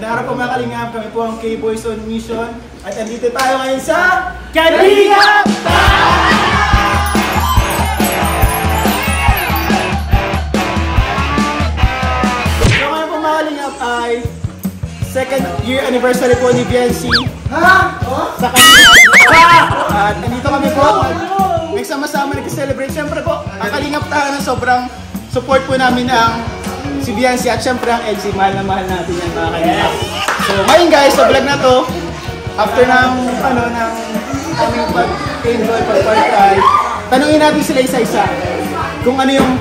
Magandang araw po mga kalingap, kami po ang K-Boys on Mission at andito tayo ngayon sa Kalingap So ngayon po mga kalingap ay second year anniversary po ni BNC sa Kalingap. At andito kami po, may sama-sama nag-celebrate. Siyempre po, ang Kalingap tayo ng sobrang support po namin ang si BNC at syempre ang LG, mahal na mahal natin yan mga kalingap. So ngayon guys, sa vlog na to, after ng aming pag-enjoy, pag-party, tanungin natin sila isa-isa kung ano yung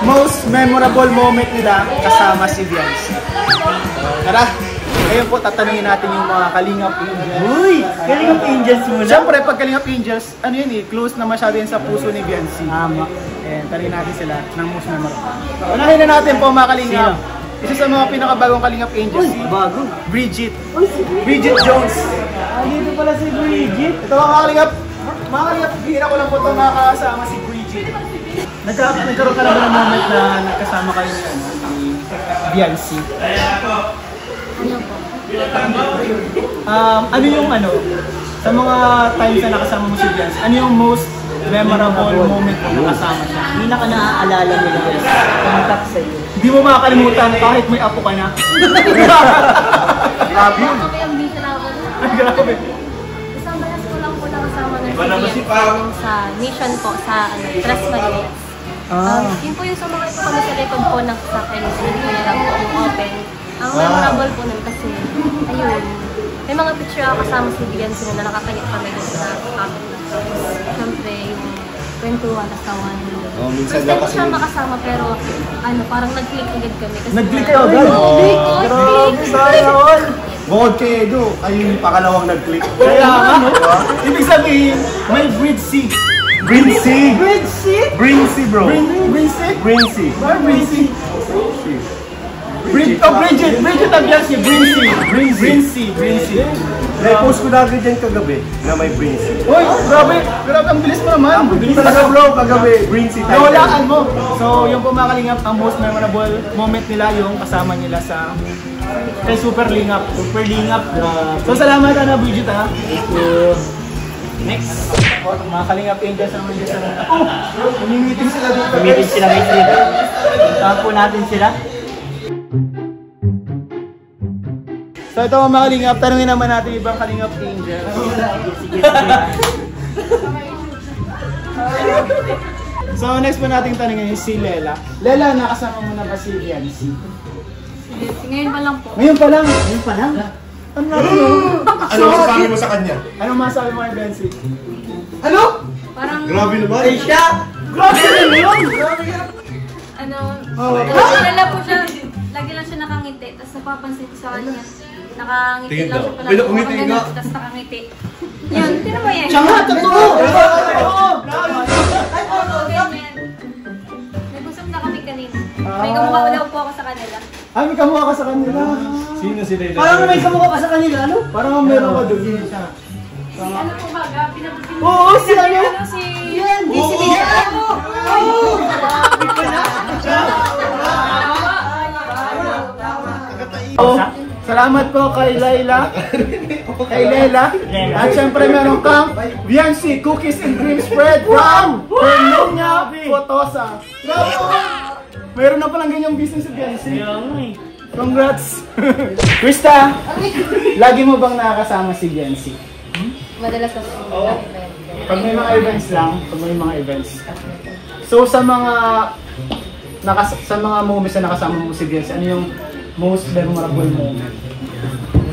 most memorable moment nila kasama si BNC. Tara, ngayon po tatanungin natin yung mga Kalingap Angels. Uy! Kalingap Angels muna. Siyempre pag Kalingap Angels, ano yun eh, close na masyado yun sa puso ni BNC. Tama. Tanungin natin sila ng most memorable. Unahin na natin po mga Kalingap. Isa sa mga pinakabagong Kalingap Angels, si bago. Bridget. Uy, si Bridget Jones. dito pala si Bridget. Ito mga Kalingap, bihira ko lang po ito nakakasama si Bridget. Nagkaroon ka na ba ng moment na nagkasama kayo ni BNC? Ano yung sa mga times na nakasama mo si BNC, ano yung most memorable moment mo nakasama siya? Hindi na ka naaalala mo lang. Tumatak sa'yo. Hindi mo makakalimutan kahit may apo ka na. Grabe yun. Kami ang bisa na ako. Grabe. Isang balas ko lang po nakasama ng sa mission po sa Tres Marias. Yun po yung sumakay po kami sa likod po ng sakay. Yun lang po yung open. Ang memorable po nun kasi, ayun, may mga picture ako kasama si BNC na nakakaya kami doon sa kapit na. Siyempre, yung kwentuhan, asawan. First time ko siya makasama pero parang nag-click agad kami. Nag-click kayo agad? Grabe, sana all! Bukod kay Edo, ayun yung pakalawang nag-click. Kaya nga, ibig sabihin, may Bridget. Brincy! Bridget? Brincy bro! Bridget? Brincy! Bakit Bridget? Bridget ang BNC, Brincy. Na-post ko na agad yan kagabi na may Brincy. Uy, grabe, ang bilis mo naman. Bilis talaga bro, kagabi. Brincy tayo. Nawalaan mo. So, yung po mga Kalingap, ang most memorable moment nila yung kasama nila sa kay Super Lingap. So, salamat Bridget ha. Thank you. Next. Mga Kalingap Angels naman dyan sa umingitin sila dito. Pamitin sila may trip. Puntahan po natin sila. So ito mga Kalingap, tanungin naman natin ibang Kalingap Angels. Sige. So next po natin tanungin is si Lela. Lela, nakasama mo na ba si BNC? Ngayon pa lang po. Ngayon pa lang. Ano natin yun? Ano masasabi mo sa kanya? Ano masasabi mo kay BNC? Parang, Grabe naman. Ay siya! Grabe rin yun! kilala po siya. Lagi lang siya nakangiti. Tapos napapansin ko sa kanya. Nakangiti Tingin lang daw. siya pala. Wala, umiti nga. Tapos nakangiti. Yun, tinan mo yan. Siya nga, totoo! Ganyan. Nag-usap na kami kanina. May kamukha daw po ako sa kanila. Ay, may kamukha ka sa kanila. Sino si Lela? Parang may kamukha ka sa kanila, ano? Parang meron ka doon. Ano po ba? Pinapagpinag. Oo, si ano? Si DCB. Salamat po kay Layla. At syempre meron kang BNC Cookies and Cream Spread from Hernunia, Potosa. Meron na palang ganyang business si BNC. Congrats! Krista, lagi mo bang nakakasama si BNC? Madalas na po. Pag may mga events lang, So sa mga moments na nakasama mo si BNC, ano yung most memorable moment?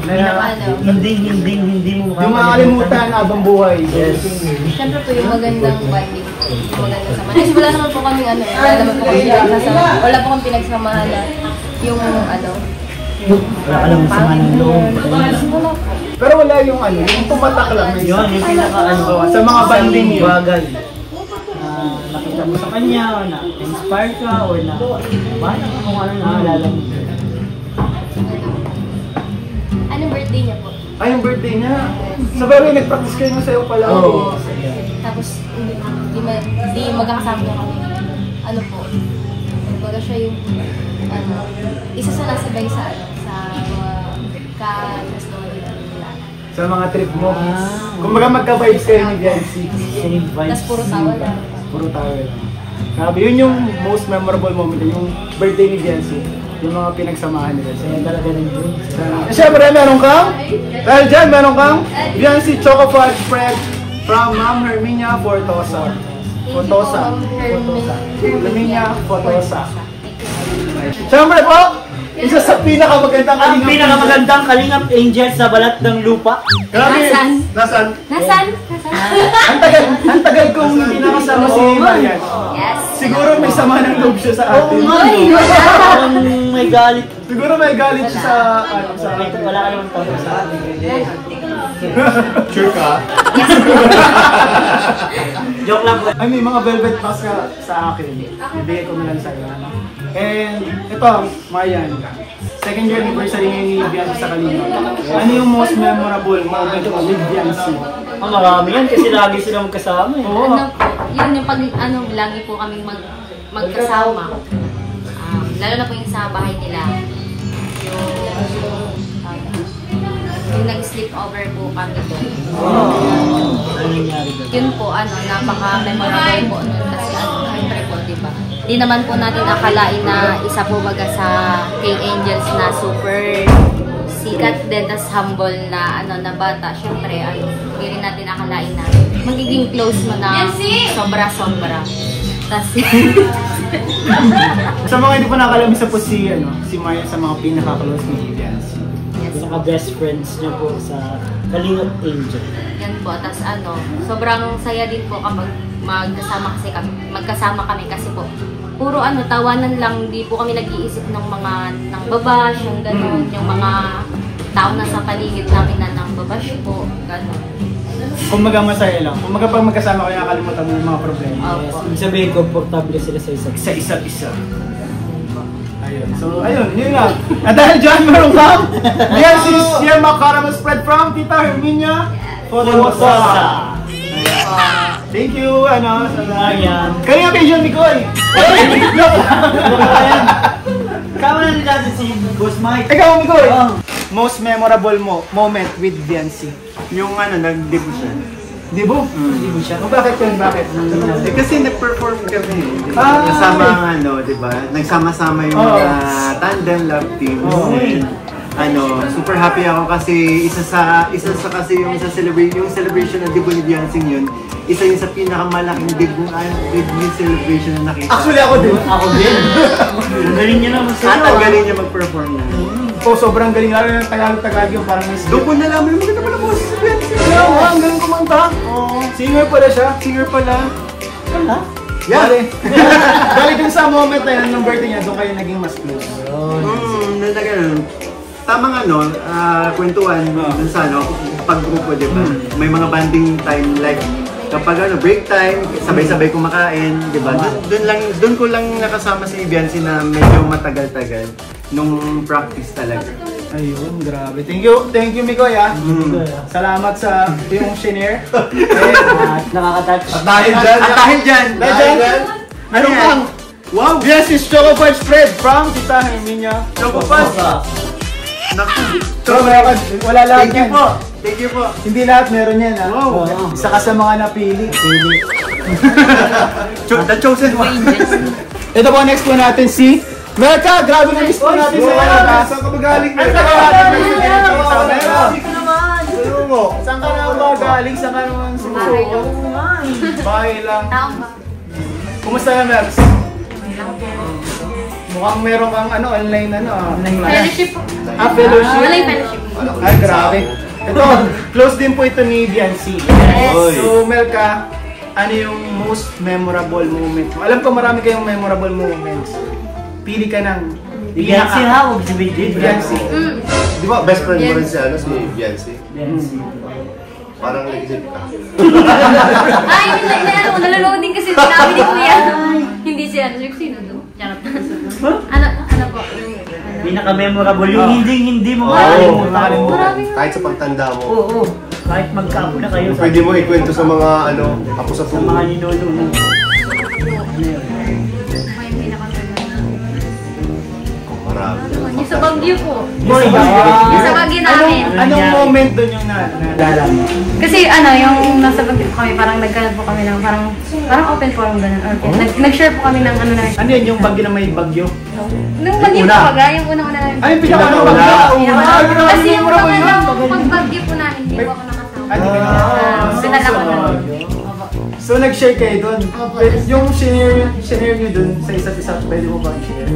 Hindi mo Yung makakalimutan habang buhay. Yes. Siyempre po yung magandang bonding. Yung magandang sama. Kasi wala naman po kami wala naman po kami pinagsama. Wala po kami pinagsamahan na yung Wala ka lang sama ng loob. Pero wala yung yung pumatak lang. Yun, yung pinaka Sa mga banding yun. bagay. Nakita mo sa kanya, o na-inspire ka, or na kung ano naalala mo. Anong birthday niya po? Ay, yung birthday niya. Sa bagay, nag-practice kayo ng sayo pala. Oo. Tapos hindi magkakasama na kami. Ano po? Baga siya yung isa sa nasabay sa mga Sa mga trip mo. Kumbaga magka-vibes kayo ni Biancy. Same vibes. Tas puro tawa lang. Puro tayo. Sabi, yun yung most memorable moment, yung birthday ni Biancy. Yung mga pinagsamahan nila. Kaya talaga rin yun. Siyempre, meron kang, dahil dyan, meron kang Biancy Choco Fudge Spread from Ma'am Herminia Fortosa. Herminia Fortosa. Siyempre po, isa sa pinakamagandang Ang kalingap. pinakamagandang kalingap angel sa balat ng lupa. Grabe. Nasaan? Nasaan? Ang tagal kong hindi nakasama si Marian. Yes. Siguro may sama ng loob siya sa atin. Parang may galit. Siguro may galit siya sa atin. Wala ka naman tawag sa atin. Sure ka? Joke lang po. Ay, may mga velvet pass ka sa akin. Ibigay ko na lang sa'yo. And ito, Marian. Second year anniversary ngayon ni Biancy sa Kalingap. Ano yung most memorable moment mo with Biancy? Ang marami yan kasi lagi sila magkasama eh. Oo. Ano po, yun yung pag, lagi po kaming magkasama. Lalo na po yung sa bahay nila. Yung nag-sleep over po kami doon. Ano nangyari doon? Yun po, napaka-memorable po nun. Kasi syempre po, di ba? Di naman po natin akalain na isa po baga sa K-Angels na super sikat din, tas humble na na bata. Syempre, hindi rin natin akalain na magiging close mo na sobra-sobra. Tas Sa mga hindi pa nakakalam, isa po si Marian sa mga pinaka-close ni Biancy. Pinaka-best friends niya po sa Kalingap Angel. yan po, tas sobrang saya din po kapag magkasama kami kasi po puro tawanan lang, di po kami nag-iisip ng babash, yung gano'n, yung mga tao na sa paligid namin na ng babash po, gano'n. Kumbaga masaya lang. Kumbaga pag magkasama kayo, nakalimutan mo yung mga problema. Opo. Ibig sabihin, komportable sila sa isa't Sa isa't isa. Ayun. So, ayun. Yun lang. At dahil dyan, meron kang Biancy Sierra Caramel Spread from Tita Herminia Fortosa. Thank you, Marian. Kanina kay John Nicoy. Kama na nila si Boss Mike. Ikaw, Nicoy. Most memorable moment with Biancy. Yung nag-debut siya. Dibo? Dibo siya. O bakit yun? Bakit? Kasi nag-perform kami. Kasama ang di ba? Nagsama-sama yung mga tandem love teams. Super happy ako kasi isa sa kasi yung celebration ng debut ni Biancy yun. Isa yun sa pinakamalaking debut celebration na nakita. Actually, ako din. Ako din. Ang galing niya naman sa Ang galing niya mag-perform na. Sobrang galing. Lalo ng Tagalog yung parang may Doon ko nalaman yung maganda pala boses si Biancy. ang galing kumanta. Singer pala siya. Singer pala. Ha? Yeah. Bali dun sa moment na yun, nung birthday niya, doon kayo naging mas close. Tamang kwentuhan dun sa paggrupo, di ba? May mga banding time like kapag break time, sabay-sabay kumakain, di ba? Doon ko lang nakasama si Biancy na medyo matagal-tagal nung practice talaga. Ayun, grabe. Thank you Mikoy Salamat sa yung shinare. At nakaka-touch. At dahil dyan! Ano kang? Wow! Biancy's Choco Fudge Spread from Tita Herminia. Choco Fudge! So, wala lahat Thank you yan. po! Thank you po! Hindi lahat meron yan Wow. Isa ka sa mga napili. The chosen one! Ito po, next po natin si Merka. Grabe na miss po natin sa Merka. Saan ka magaling? Saan ka na ba galing? Saan ka naman siguro? Bahay lang. Tama. Kumusta na, Merks? Mukhang meron kang online Fellowship po. Fellowship? Wala yung fellowship. Ay, grabe. Ito, close din po ito ni Biancy. Yes. So, Melka, ano yung most memorable moment mo? Alam ko marami kayong memorable moments. Pili ka ng Biancy ha, huwag si BJ. Biancy. Di ba best friend mo rin si Biancy? Biancy. Parang nag-isip ka. Ay, naloloading kasi sinabi ni Kuya. Hindi siya. Sino doon? Ano po? Pinaka-memorable yung hindi mo Oo, makalimutan. Kahit sa pagtanda mo. Oo. Kahit magkaapo na kayo. Pwede mo ikwento sa mga apo sa Sa mga ninolo mo. Marami. Yung sa Baguio po. Boy, Yung sa Baguio namin. Anong moment doon yung naalala mo? Kasi yung nasa bagyo po kami, parang nagkaroon po kami ng parang open forum gano'n. Okay. Nag-share po kami ng na. Ano yun, yung bagyo na may bagyo? Nung bagyo po baga, yung unang-una namin. Ay, pinaka-una bagyo. Kasi yung pag-bagyo po namin, hindi po ako nakasama. Sinala ko na. So nag-share kayo doon. Yung share nyo doon sa isa't isa, pwede mo ba i-share?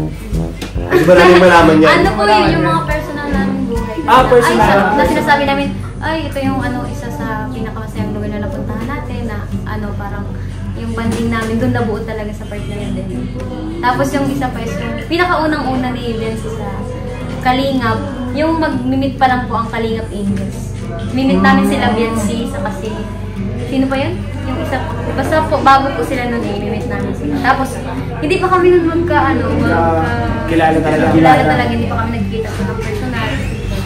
Di ba namin malaman yan? Ano po yun, yung mga personal namin buhay. Personal. Na sinasabi namin, ay, ito yung isa sa pinakamasayang lugar na napuntahan natin, na parang yung banding namin, doon nabuo talaga sa part na yun din. Tapos yung isa pa is yung pinakaunang-una ni Vince sa Kalingap, yung mag-meet pa lang po ang Kalingap Angels. Mimit namin sila Vince sa kasi, sino pa yun? Yung isa po. Basta po, bago po sila nun i-meet namin sila. Tapos, hindi pa kami nun kilala talaga. Kilala talaga, hindi pa kami nagkita po ng personal.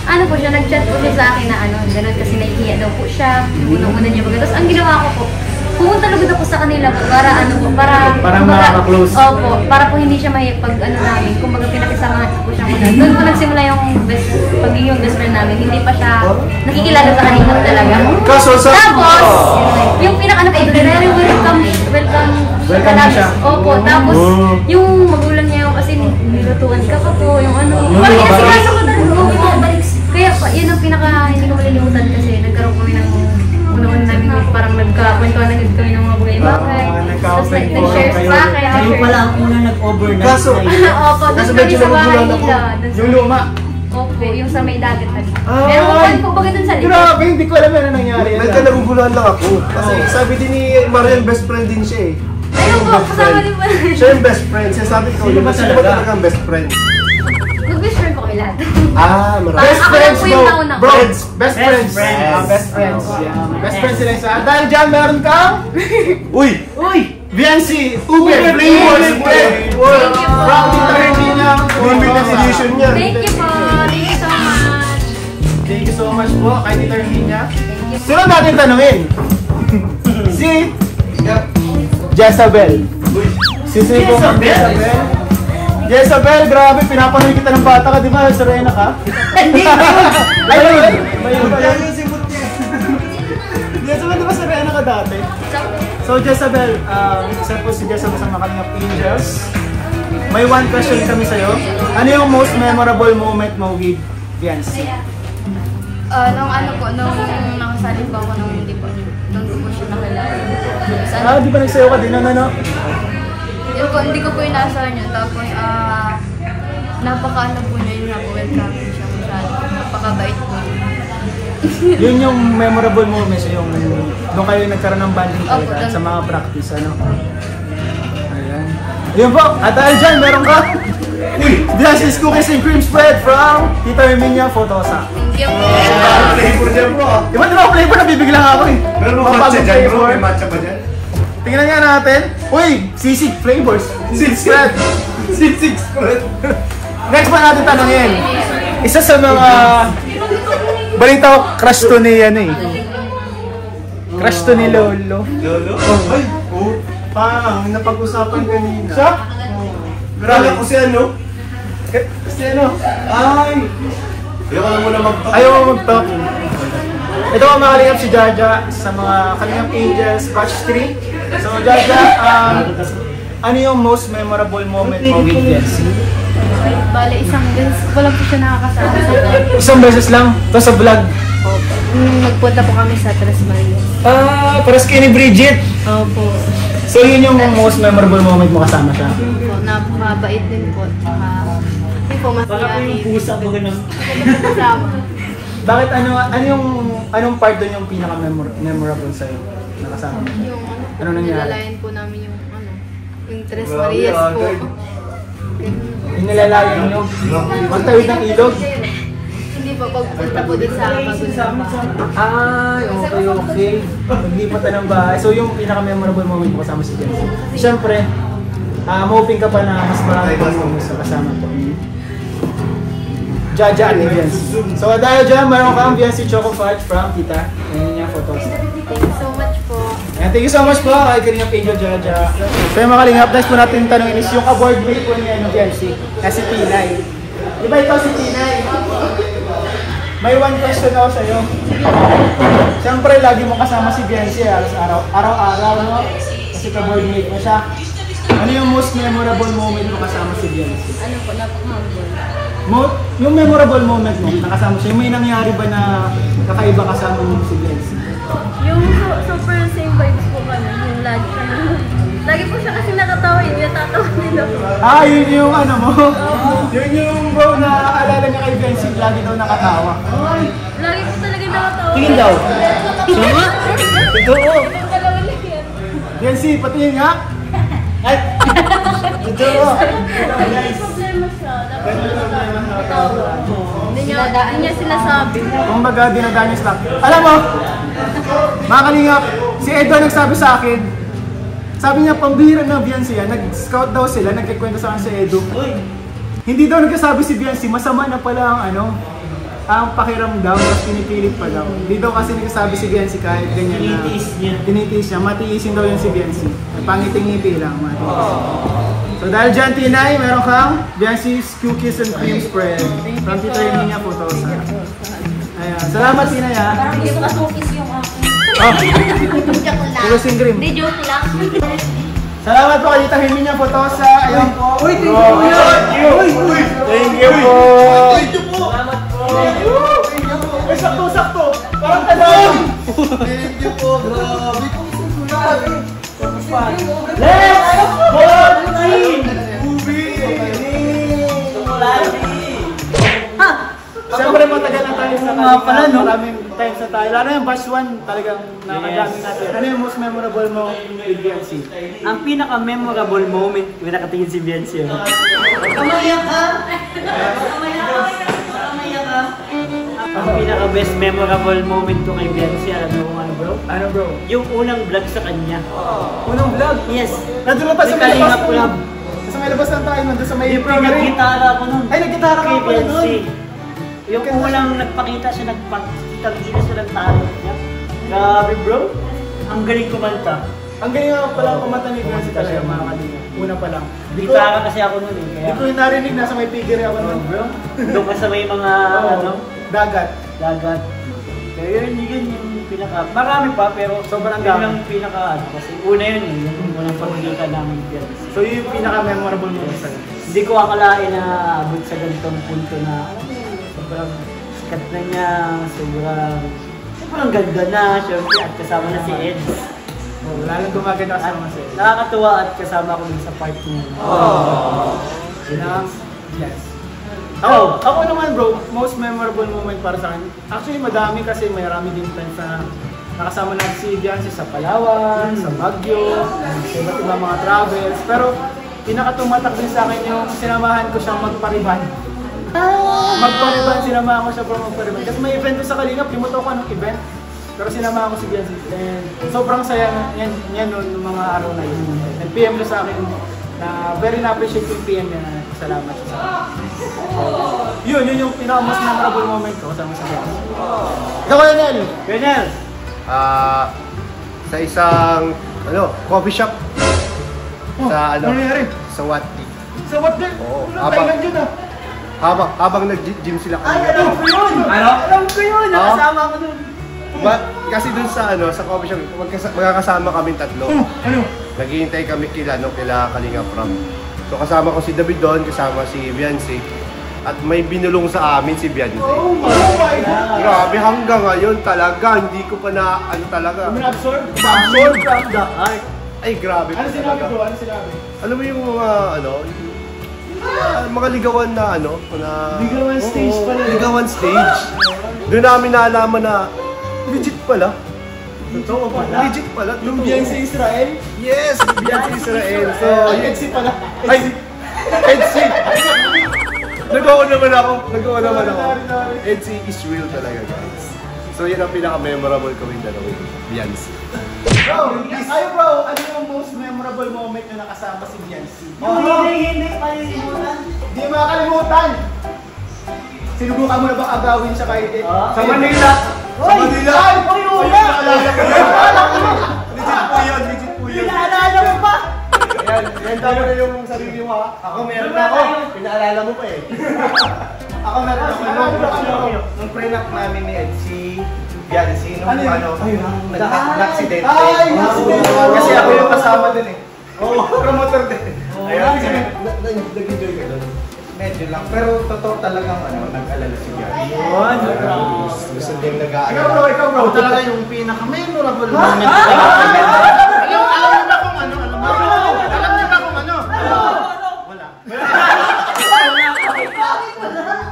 Ano po siya, nag-chat po siya sa akin na gano'n kasi nahihiya daw po siya. Unang-una niya baga. Tapos ang ginawa ko po, pumunta lugod ako sa kanila po para Parang makaka-close. Opo, para po hindi siya may namin. Kumbaga pinakisama po siya muna. Doon po nagsimula yung pagiging best friend namin. Hindi pa siya nakikilala sa kanina talaga. Tapos, yung pinaka very welcome na siya. Opo, tapos yung magulang niya kasi nilutuan ka pa po, yung parang inasikaso ko talaga. Opo, kaya yun ang pinaka hindi ko malilimutan kasi nagkaroon kami ng una-una namin parang nagkakwentuhan na kami ng mga bagay-bagay. Tapos nag-share sa akin. Kayo pala ang una nag-overnight. Opo, doon kami sa bahay nila. Yung luma. Opo, yung sa may dagat tabi. Meron po baga dun sa likod. Grabe, hindi ko alam na nangyari. Nagkanaguguluhan lang ako. Kasi sabi din ni Marian, best friend din siya eh. Ayun po, kasama din po. Siya yung best friend. Siya sabi ko, Sino ba sino ba talaga ang best friend? Mag-best friend ko kay lahat. Marami. Best Ako lang friends po yung mo. nauna. Bro, best Best friends. friends. Best friends. Best friends sila isa. Dahil dyan, meron kang... Uy! VNC, Ube, flavors, From Tita Regina. Limited edition niya. Thank you po. Thank you so much. Thank you so much po kay Tita Regina. Sino natin tanungin? Si Jezabel. Sino po ang Jezabel? Jezabel, grabe, pinapanood kita ng bata ka, di ba? Serena ka? Hindi! Ayun! Jezabel, di ba Serena ka dati? So Jezabel, isa po si Jezabel sa mga Kalingap Angels. May one question kami sa'yo. Ano yung most memorable moment mo with Fiancé? Nung nakasali po ako nung hindi po siya nakilala. Di ba nagsayo ka din ano? Hindi ko po inaasahan yun. Tapos, napaka-ano po niya yung welcome siya masyado. Napakabait po. Yun yung memorable moments, yung doon kayo nagkaroon ng banding talaga sa mga practice, ano? Ayan. Yun po, at dahil dyan, meron ka? This is Cookies and Cream Spread from Tita Herminia Photosa. Thank you po. Flavor dyan bro. Diba flavor na bibigla nga ako eh. Meron mo matcha dyan bro? May matcha ba dyan? Tingnan nga natin. Uy, sisig flavors. Spread. Sisig spread. Next pa natin tanongin. Isa sa mga balita ko, crush to ni ano eh. Crush to ni Lolo. Lolo? Ay! Oh! Parang napag-usapan kanina. Siya? Grabe ko si ano? Si ano? Ay! Ayaw ko lang muna mag-talk. Ayaw mo mag-talk. Ito ang mga Kalingap si Jaja sa mga Kalingap Angels Batch 3. So Jaja, ano yung most memorable moment mo with Jency? Bale, isang beses ko lang po siya nakakasama sa vlog. Isang beses lang, to sa vlog. Nagpunta po kami sa Tres Marias. Paras kayo ni Bridget. Opo. So yun yung most memorable moment mo kasama siya. Po, napakabait din po. Hindi po masayahin. pusa ba ganun? Kasama. Bakit anong part doon yung pinaka-memorable sa'yo? Nakasama mo? Yung Ano nangyari? nilalayan po namin yung yung Tres Marias po. Yung nilalayan nyo? Magtawid ng ilog? Hindi po, pagpunta po din sa Magundaba. Ay, okay. Maglipat ng bahay. So yung pinaka-memorable moment mo kasama si Jency. Siyempre, hoping ka pa na mas marami pa moments na kasama po. Jaja at Jency. So dahil dyan, mayroon kang Jency Choco Fudge from Tita. Ayan yung photos. Thank you so much po. And thank you so much po kay Kalingap Angel Jaja. So yung mga Kalingap, next po natin tanongin is yung award mate po niya ng Jency na si Tinay. Di ba ikaw si Tinay? May one question ako sa'yo. Siyempre, lagi mo kasama si Biancy, araw-araw, no? Kasi ka-boardmate mo siya. Ano yung most memorable moment mo kasama si Biancy? Ano po, napaka-humble. Yung memorable moment mo, nakasama siya, may nangyari ba na kakaiba kasama mo si Biancy? Yung super same vibes po kami, yung lagi kami. Lagi po siya kasi nakatawa, yun yung tatawa din ako. Ah, yun yung ano mo? Yun yung bro na alala niya kay Biancy, lagi daw nakatawa. Lagi po talaga nakatawa. Tingin daw. Sama? Ito o. Biancy, patingin nga. Ay! Ito o. May problema siya. Nakatawa. Hindi niya sinasabi. Kung baga, dinadaan niya sila. Alam mo, mga kalingap, si Edo nagsabi sa akin, sabi niya, pambihira na Biancy yan, nag-scout daw sila, nagkikwento sa akin si Edo. Hindi daw nagsasabi si Biancy, masama na pala ang ano, ang pakiramdam, tapos pinipilit pa daw. Hindi daw kasi nagsasabi si Biancy kahit ganyan na. Tinitiis niya. Matiisin daw yun si Biancy. Pangiti-ngiti lang, So dahil dyan, Tinay, meron kang Biancy's Cookies and Cream Spread from Tita Herminia Photos. Ayan. Salamat, Tinay, ha? Parang hindi ko ka-cookies yung akin. Joke lang. Cookies and Cream. Hindi, joke lang. Salamat po kay Tita Herminia Photos. Ayun po. Uy, thank you po. Thank you po. Thank you po. Salamat po. Thank you. Ay, sakto-sakto. Parang tanong. Thank you po, grabe kong susulat. Let's go! Siyempre matagal na tayo sa Nga pala, no? Maraming times na tayo. Lalo yung batch 1 talagang nakakadami natin. Ano yung most memorable mo with Biancy? Ang pinaka-memorable moment yung nakatingin si Biancy. Ang pinaka-best memorable moment ko kay Biancy, alam mo kung ano bro? Ano bro? Yung unang vlog sa kanya. Unang vlog? Yes. Nandun na pa sa May may labas Kalingap Club. Sa may labas lang tayo, nandun sa may Bro, nag-gitara ako nun. Ay, nag-gitara ka Kay pala nun. Biancy. Yung unang nagpakita siya, nagpakita siya ng talent niya. Grabe bro. Ang galing kumanta. Ang galing nga pala kumanta ni Biancy talaga mga kalinga. Una pa lang. Gitara kasi ako nun eh. Hindi ko yung narinig, nasa may figure ako nun. Bro, doon ka sa may mga ano, Dagat. dagat. Kaya yun yung pinaka, marami pa pero Sobrang yun dami. lang pinaka, kasi una yun eh, yung unang pagkita namin dyan. So yun yung pinaka-memorable mo sa'yo. Hindi ko akalain na abot sa ganitong punto na, alam mo yun, sobrang sikat na niya, sobrang ganda na, syempre, at kasama na si Eds. Oh, lalong gumaganda ka sa mga sa'yo. Nakakatuwa at kasama ko din sa part niya. Yes. Ako naman bro, most memorable moment para sa akin. Actually madami kasi marami din times na nakasama natin si Biancy sa Palawan, sa Baguio, sa iba't ibang mga travels. Pero pinakatumatak din sa akin yung sinamahan ko siyang magpariban. Magpariban, sinamahan ko siya para magpariban. Kasi may event ko sa Kalingap, limuto ko anong event. Pero sinamahan ko si Biancy. And sobrang saya yan noon ng mga araw na yun. And PM ko sa akin na very na-appreciate yung PM niya. Salamat sa yun yung pinaka-most memorable moment ko kasama sa Biancy. Ikaw, Lionel! Lionel! Sa isang, coffee shop. Sa Ano nangyari? sa Wati. Sa what din? Oo. Walang Thailand yun ah! Habang nag-gym sila Alam kanina. ko yun! Alam ko yun! Nakasama ko dun! Kasi dun sa sa coffee shop, magkakasama kaming tatlo. Ano? Naghihintay kami kila Kalinga Pram. So kasama ko si David doon, kasama si Biancy. At may binulong sa amin si Biancy. Oh my God! Grabe, hanggang ngayon talaga, hindi ko pa na, talaga. Ano na-absorb? Absorb from the heart. Ay, grabe Ano sinabi bro? Ano sinabi? Alam mo yung mga, mga ligawan na, na... Ligawan stage Oo, pala. Ligawan stage. Doon namin naalaman na, legit pala. Totoo pala. Legit pala. Yung totoo. Biancy Israel? Yes, Biancy Israel. So, Ay, Etsy pala. Ay, Etsy! Nagawa naman ako. Etsy is real talaga, guys. So, yun ang pinaka-memorable kami dalawin. Biancy. Bro, ay bro, ano yung most memorable moment na nakasama si Biancy? Hindi kalimutan. Hindi makakalimutan! Sinubukan mo na bang agawin siya kahit Sa Manila! Sa Manila! Ay! Uy, una! Legit po yun. Pinaalala mo pa! Yan tama na yung sarili mo ha. Ako meron na ako. Pinaalala mo pa eh. Ako meron ako. Nung pre-knock namin ni Ed, si Biancy, nung nag-accident. Kasi ako yung kasama din eh. Promoter din. Ayun, nag-enjoy ka doon. Medyo lang, pero totoo talagang nag-alala si Biancy. Gusto din nag-aalala. Ikaw bro, talaga yung pinaka-memorable moment. Alam niyo ba kung ano? Alam niyo ba kung ano? Wala.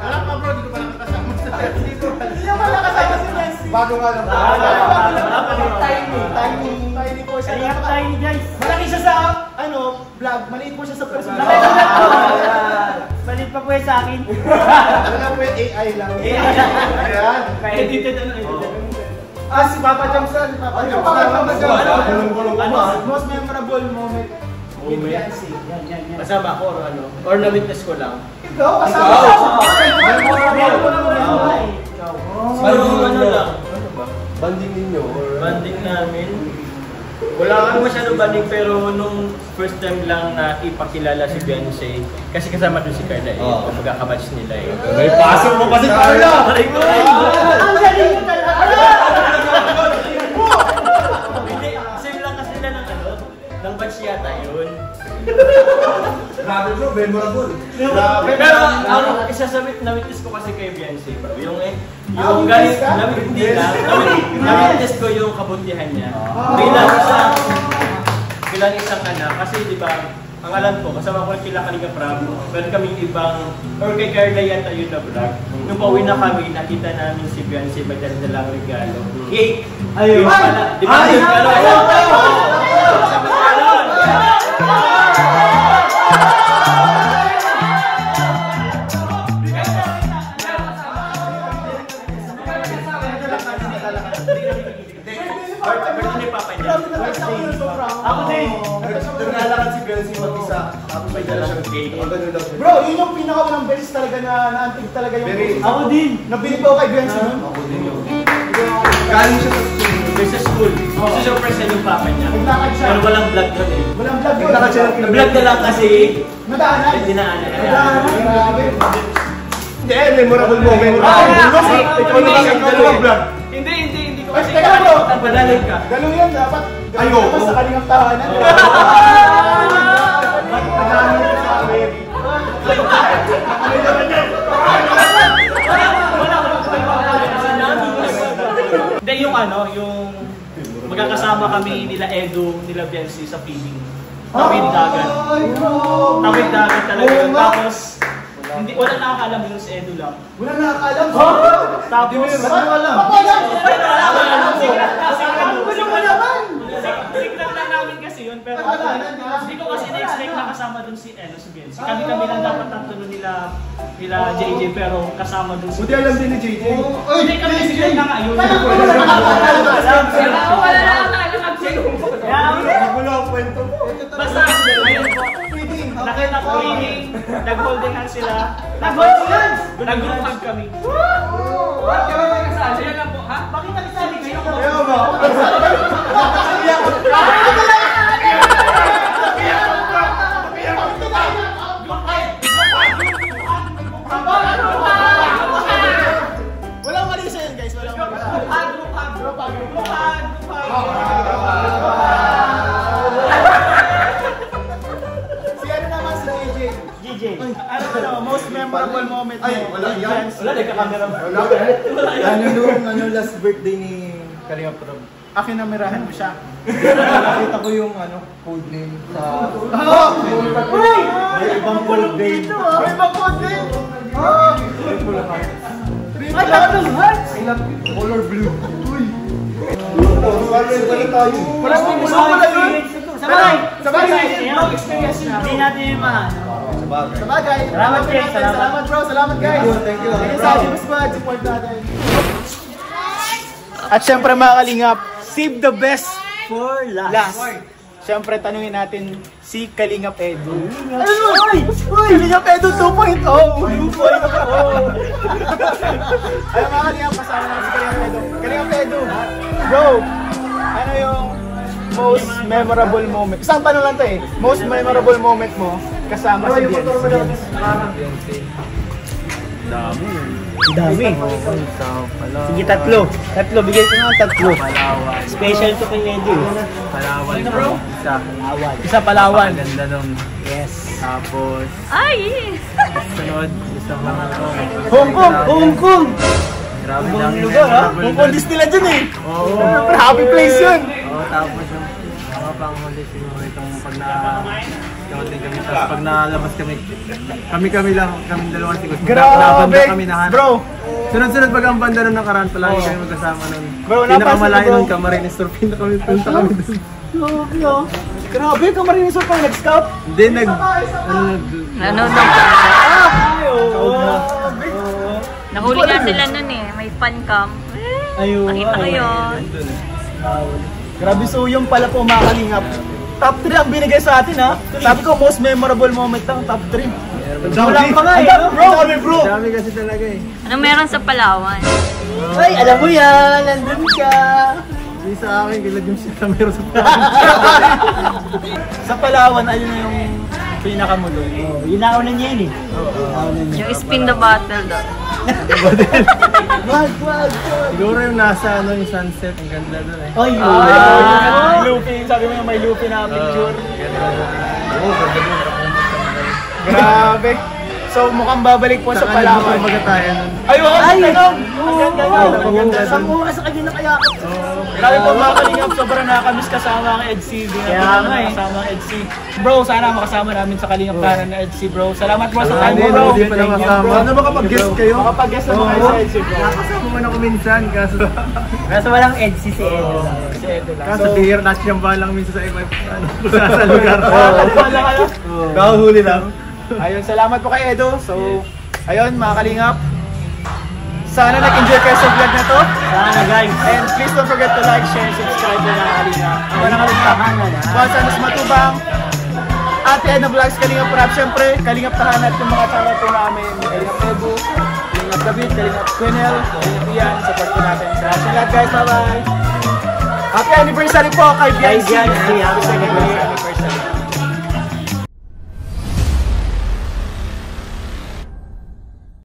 Alam pa bro, dito pa lang kasama sa dito. Hindi mo pala kasama si Messi. Bago nga lang. Tiny po siya. Tiny guys. Malaki siya sa vlog. Maliit po siya sa personal. Maliit pa po yan sa akin. Wala po yung AI lang. Ayan. Edited Si Papa Jamson. Most memorable moment with Biancy. Yan. Kasama ko or na-witness ko lang. Ikaw, kasama Banding ninyo or... Banding namin. Wala kami masyadong banding pero nung first time lang na ipakilala si Beyonce kasi kasama doon si Carla magkakabatch nila May pasok mo pa si Carla! Ang galing mo talaga! Hindi, same lang kasi nila ng batch yata yun. Grabe bro, memorable. Pero isa sa na-witness ko kasi kay Beyonce bro, yung galing na-witness ko yung kabutihan niya. Bilang isang anak, kasi di ba, ang alam ko, kasama ko kila Kalinga Prab, meron kaming ibang, or kay Carla yata yun na vlog. Nung pauwi na kami, nakita namin si Beyonce magdala ng regalo. Cake! Ayun! Di ba? Ako din! Naglalakad si Beyonce mag-isa. Tapos may dala siyang cake. Bro, yun yung pinaka-unang beses talaga na naantig talaga yung... Ako din! Nabili ko kay Beyonce nun. Ako din yun. Galing siya Sa school. Surprise na yung papa niya. Naglakad siya. Pero walang vlog doon eh. Walang vlog yun. Naglakad siya. Vlog na lang kasi Nadaanan. dinaanan. Grabe. Hindi, memorable moment. Ikaw na vlog. Hindi ko kasi Teka bro. padalog ka. Galong yan dapat. Ay, oo. Sa kalingap tahanan. Hindi yung yung magkakasama kami nila Edo, nila Beyonce sa feeding. Tawid dagat. Tawid dagat talaga yun. Tapos, wala nakakaalam yun si Edo lang. Wala nakakaalam. Tapos, Secret lang namin kasi yun, pero hindi ko kasi na-expect na kasama dun si Beyonce. Kami lang dapat tatlo nila JJ, pero kasama dun si Buti alam din ni JJ. Hindi kami secret na nga yun. Wala na nakakaalam ako. Wala ang kwento mo. Basta, ayun po. Nakita ko reading, nag-holding hands sila. Nag-holding hands? Nag-group hug kami. Bakit kami nagkasali? Yan lang po, ha? Bakit nakisali kayo? Ayaw ba? Walang mali sa yun guys. Walang mali. Si ano naman si JJ? Most memorable moment mo? Ay, wala yan. Wala, nagka-camera mo. Nung last birthday ni Kalinga Prab, Akin na mirahan mo siya. nakita ko yung code name sa... May ibang code name. May bakot din! Ay, tatlong hearts! Color blue. Uy! Wala tayo. Wala yun! Sabagay! No experience na. Hindi natin yung mga Sabagay! Salamat, Jay. Salamat bro! Salamat guys! Thank you. Sa Team Squad, support natin. At syempre mga kalingap, save the best for last. Syempre tanungin natin si Kalingap Edu. Kalingap Edu 2.0! 2.0! Ay mga kalingap, kasama naman si Kalingap Edu. Kalingap Edu, bro, ano yung most memorable moment? Isang tanong lang to eh. Most memorable moment mo kasama si Beyonce. Dami. Dami. Sige, tatlo. Tatlo, bigay ko nga tatlo. Palawan. Special to kay Eddie. Palawan bro. Isa. Isa Palawan. Ganda nung. Yes. Tapos, Ay! sunod, isa mga Hong Kong! Hong Kong! Grabe lang yung Lugar ha? memorable Hong Kong doon. Disneyland dyan eh. Oo. Pero happy place yun. Oo, tapos yung mga panghuli siguro itong pag na-scouting kami. Tapos pag nalabas kami, kami lang, kami dalawang siguro. Grabe! Kami na Bro! Sunod-sunod pag ang banda nun nakaraan, palagi kami magkasama nun. Bro, Pinakamalayo bro. nun, Camarines Sur, punta kami dun. Grabe oh. Grabe, Camarines Sur pa nag-scout. Hindi, Nanonood ako. Nahuli nga sila nun eh. May fan cam. Ayun. Nakita ko yun. Grabe, so yung pala po mga kalingap. Top 3 ang binigay sa atin ha. Sabi ko, most memorable moment ng top 3. Wala pa nga eh. Bro! Dami kasi talaga eh. Ano meron sa Palawan? Ay, alam mo yan. Nandun ka. Hindi sa akin, kilad yung sila meron sa Sa Palawan, ayun na yung pinakamulo. Yun na niya yun eh. Yung spin the bottle daw. Wag. Siguro yung nasa yung sunset, ang ganda doon eh. Ay, may Luffy. Sabi mo yung may Luffy na picture. Oo, ganda doon. Grabe. So mukhang babalik po sa Palawan. Magatayan nun. Ayun! Ang ganda Sa doon. sa kanya na kaya. Grabe po mga kalingap, sobrang nakakamiss kasama ang EDC. Kaya nga eh. Kasama ang EDC. Bro, sana makasama namin sa kalingap kanan na EDC bro. Salamat bro sa time mo bro. Hindi pa lang kasama. Ano makapag-guest kayo? Makapag-guest naman kayo sa EDC bro. Nakasama man ako minsan, kaso walang EDC si Edo. Si Edo lang. kaso bihir natsyamba lang minsan sa iba sa lugar. Wala kayo? Kahuli lang. Ayun, salamat po kay Edo. So, ayun mga kalingap. Sana nag-enjoy kayo sa vlog na to. Sana guys. And please don't forget to like, share, subscribe na mga kalingap. Wala ka rin tahanan ha. Buwan sa Matubang. Ate Edna Vlogs, Kalingap Rap. Siyempre, Kalingap Tahanat yung mga channel po namin. Kalingap Ebu, Kalingap David, Kalingap Quenel, Kalingap Ian. Support po natin. Salamat lahat guys. Bye-bye. Happy anniversary po kay Biancy. Happy second anniversary.